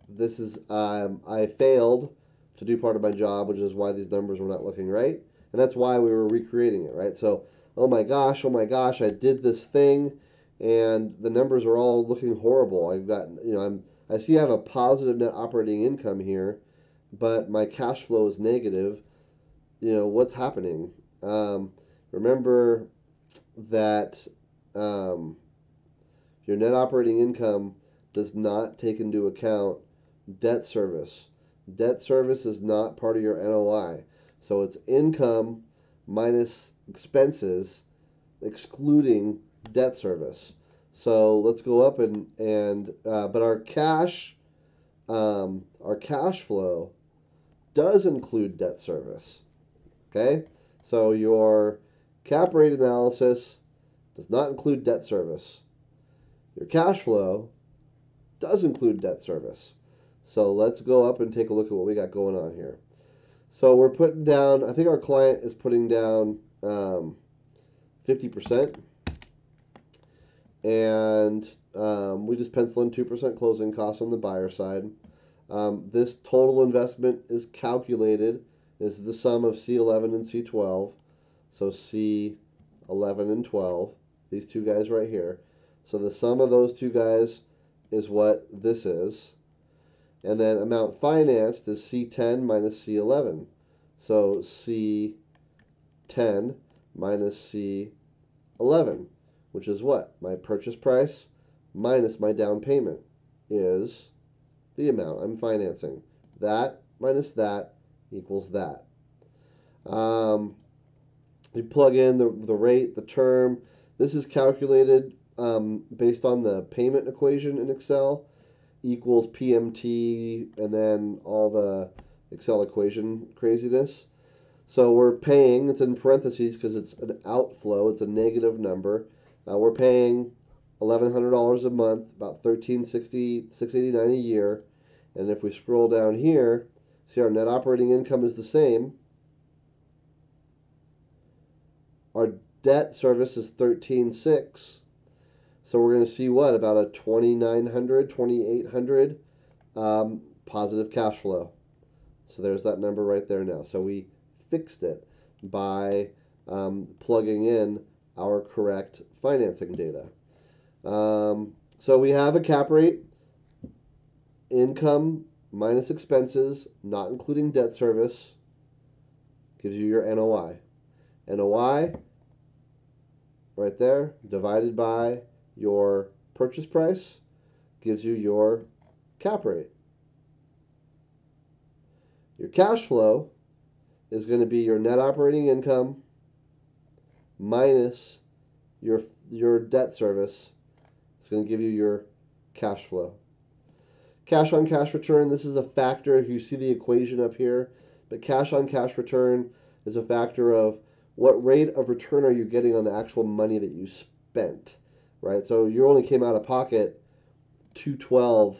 [SPEAKER 1] This is, I failed to do part of my job, which is why these numbers were not looking right. And that's why we were recreating it, right? So, oh my gosh, I did this thing, and the numbers are all looking horrible. I've got, I see I have a positive net operating income here, but my cash flow is negative. What's happening? Remember that your net operating income does not take into account debt service. Debt service is not part of your NOI. So it's income minus expenses, excluding debt service. So let's go up but our cash flow does include debt service. Okay? So your cap rate analysis does not include debt service. Your cash flow does include debt service. So let's go up and take a look at what we got going on here. So we're putting down, I think our client is putting down 50%. And we just pencil in 2% closing costs on the buyer side. This total investment is calculated is the sum of C11 and C12. So C11 and 12, these two guys right here. So the sum of those two guys is what this is. And then amount financed is C10 minus C11. So C10 minus C11, which is what? My purchase price minus my down payment is the amount I'm financing. That minus that equals that. You plug in the rate, the term. This is calculated based on the payment equation in Excel, equals PMT, and then all the Excel equation craziness. So we're paying, it's in parentheses because it's an outflow, it's a negative number. We're paying $1,100 a month, about $1,360, $689 a year. And if we scroll down here, see our net operating income is the same. Our debt service is $13,600. So we're going to see what? About a $2,900, $2,800 positive cash flow. So there's that number right there now. So we fixed it by plugging in our correct financing data. So we have a cap rate, income minus expenses, not including debt service, gives you your NOI. NOI, right there, divided by your purchase price, gives you your cap rate. Your cash flow is going to be your net operating income minus your debt service. It's going to give you your cash flow. Cash on cash return, this is a factor. You see the equation up here, but cash on cash return is a factor of what rate of return are you getting on the actual money that you spent, right? So you only came out of pocket 212,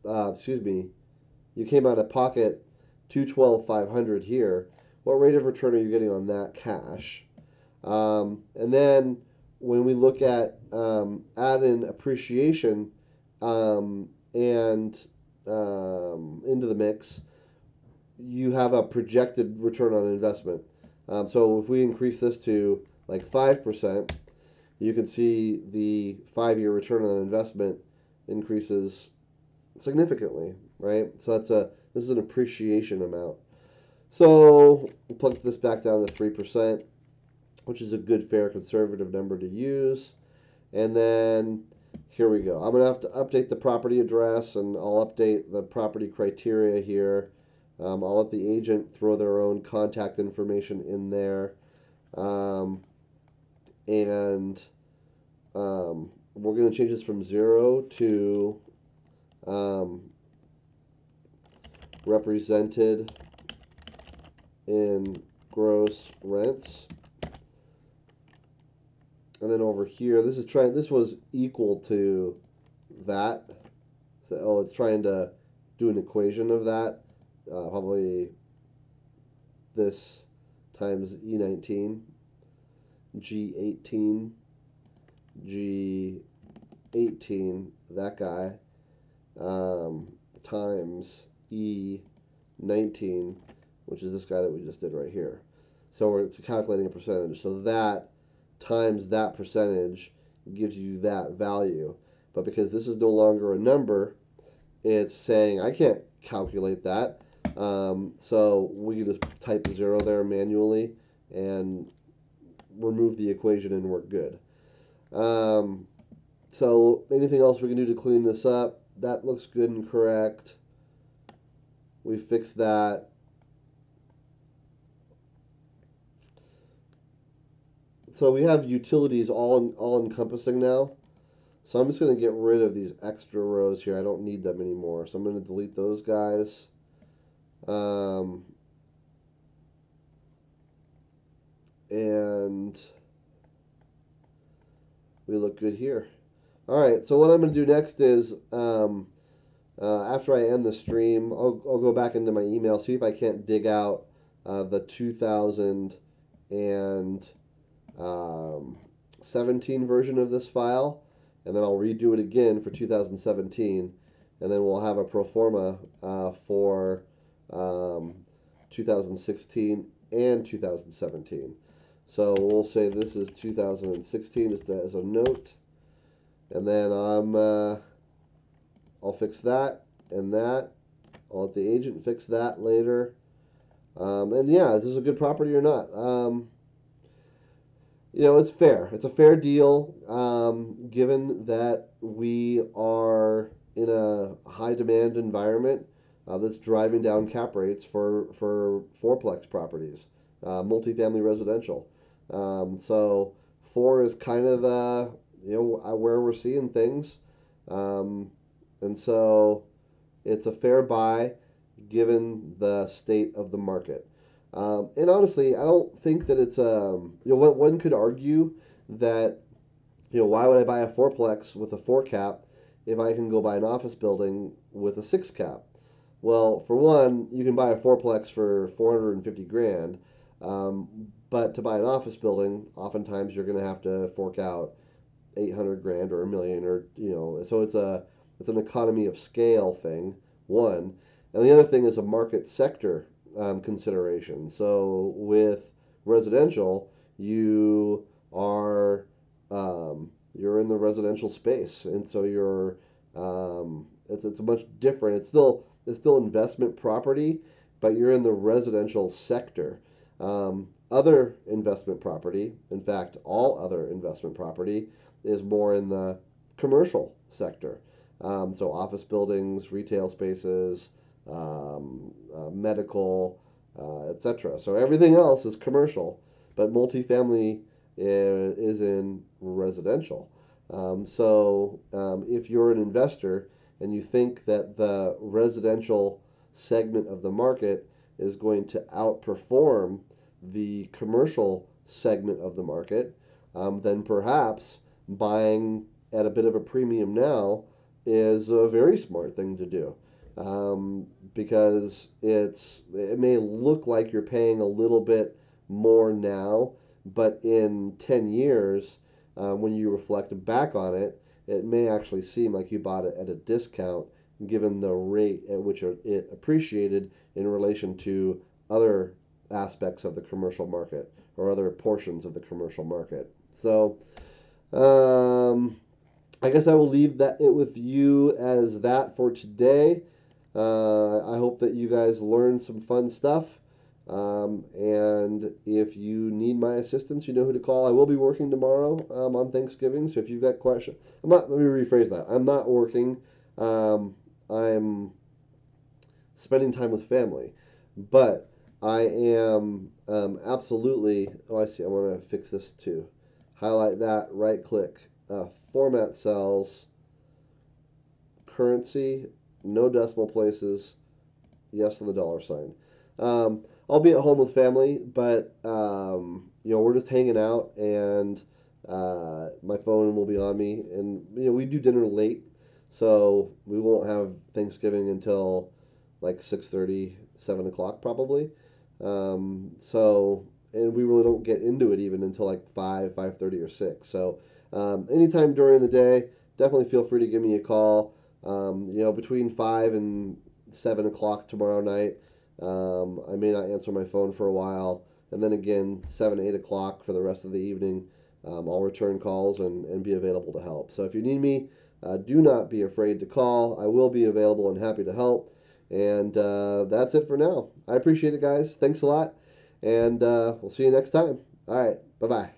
[SPEAKER 1] you came out of pocket 212,500 here. What rate of return are you getting on that cash? And then when we look at add in appreciation and into the mix, you have a projected return on investment. So if we increase this to like 5%, you can see the 5-year return on investment increases significantly, right? So this is an appreciation amount. So we'll plug this back down to 3%, which is a good, fair, conservative number to use. And then here we go. I'm going to have to update the property address, and I'll update the property criteria here. I'll let the agent throw their own contact information in there. We're going to change this from 0 to represented in gross rents. And then over here, this was equal to that. So, it's trying to do an equation of that. Probably this times E19, G18, G18, that guy, times E19, which is this guy that we just did right here. So we're calculating a percentage. So that times that percentage gives you that value. But because this is no longer a number, it's saying I can't calculate that. So we can just type 0 there manually and remove the equation, and we're good. So anything else we can do to clean this up? That looks good and correct. We fixed that. So we have utilities all encompassing now. So I'm just going to get rid of these extra rows here. I don't need them anymore. So I'm going to delete those guys. Um, and we look good here. All right, so what I'm going to do next is after I end the stream, I'll go back into my email, see if I can't dig out the 2017 version of this file, and then I'll redo it again for 2017, and then we'll have a pro forma for um, 2016 and 2017. So we'll say this is 2016 just as a note, and then I'll fix that and that. I'll let the agent fix that later. And yeah, is this a good property or not? It's fair. It's a fair deal, given that we are in a high demand environment that's driving down cap rates for fourplex properties, multifamily residential. So four is kind of the where we're seeing things, um, and so it's a fair buy given the state of the market. And honestly, I don't think that it's one could argue that why would I buy a fourplex with a four cap if I can go buy an office building with a six cap? Well, for one, you can buy a fourplex for 450 grand, but to buy an office building, oftentimes you're going to have to fork out 800 grand or a million, or so it's an economy of scale thing. One, and the other thing is a market sector consideration. So with residential, you are you're in the residential space, and so it's a much different. It's still investment property, but you're in the residential sector. Other investment property, in fact, all other investment property, is more in the commercial sector. So office buildings, retail spaces, medical, etc. So everything else is commercial, but multifamily is in residential. If you're an investor and you think that the residential segment of the market is going to outperform the commercial segment of the market, then perhaps buying at a bit of a premium now is a very smart thing to do, because it may look like you're paying a little bit more now, but in 10 years, when you reflect back on it, it may actually seem like you bought it at a discount given the rate at which it appreciated in relation to other aspects of the commercial market or other portions of the commercial market. So, um, I guess I will leave it with you as that for today. I hope that you guys learned some fun stuff. And if you need my assistance, you know who to call. I will be working tomorrow on Thanksgiving. So if you've got questions, let me rephrase that. I'm not working. I'm spending time with family. But I am absolutely. Oh, I see. I want to fix this too. Highlight that, right click, format cells, currency, no decimal places, yes, and the dollar sign. I'll be at home with family, but we're just hanging out, and my phone will be on me, and we do dinner late, so we won't have Thanksgiving until like 6:30, 7 o'clock probably. And we really don't get into it even until like 5:30, or 6. So anytime during the day, definitely feel free to give me a call. Between 5 and 7 o'clock tomorrow night. I may not answer my phone for a while, and then again 7, 8 o'clock for the rest of the evening. I'll return calls and be available to help. So if you need me, do not be afraid to call. I will be available and happy to help. And that's it for now. I appreciate it, guys. Thanks a lot, and we'll see you next time. All right, bye bye.